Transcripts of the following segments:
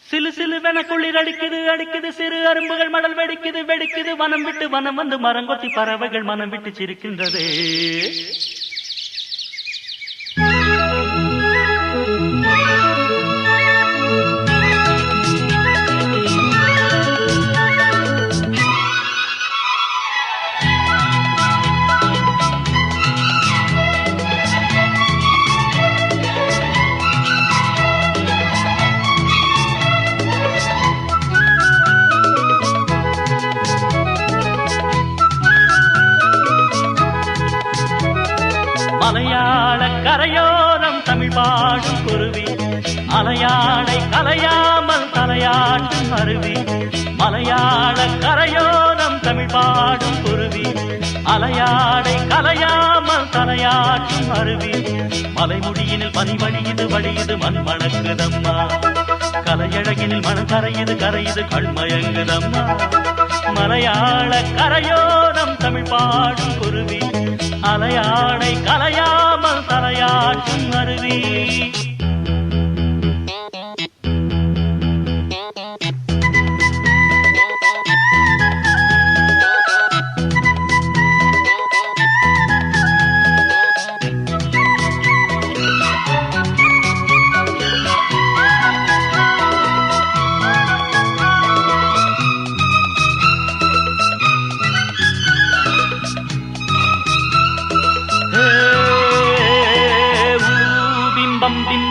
சிலு சிலுவென குளிர் அடிக்குது அடிக்குது சிறு அரும்புகள் மடல் வெடிக்குது வெடிக்குது வனம் விட்டு வனம் வந்து மரங்கொத்தி பறவைகள் மனம் விட்டு சிரிக்கின்றது. மலையாள கரையோரம் தமிழ் பாடும் குருவி அலையாடை கலையாமல் தலையாட்டும் அருவி. மலையாள கரையோரம் தமிழ் பாடும் குருவி அலையாடை கலையாமல் தலையாட்டும் அருவி. மலைமுடியினில் பனி வழியுது வழியுது மண் மணக்குதம்மா. கலையழகினில் மனம் கரையுது கரையுது கண்மயங்குதம்மா. மலையாள கரையோரம் தமிழ் பாடும் குருவி அலையாடை கலையாமல் தலையாட்டும் அருவி.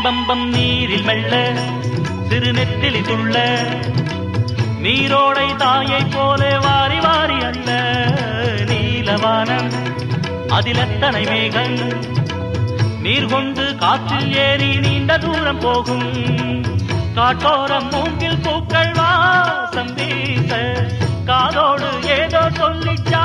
பிம்பம் நீரில் மெல்ல சிறு நெத்திலி துள்ள நீரோடை தாயை போல வாரி வாரி அல்ல. நீலவானம் அதில் எத்தனை மேகம் நீர் கொண்டு காற்றில் ஏறி நீண்ட தூரம் போகும். காட்டோரம் மூங்கில் பூக்கள் வாசம் வீச காதோடு ஏதோ சொல்லிச்சா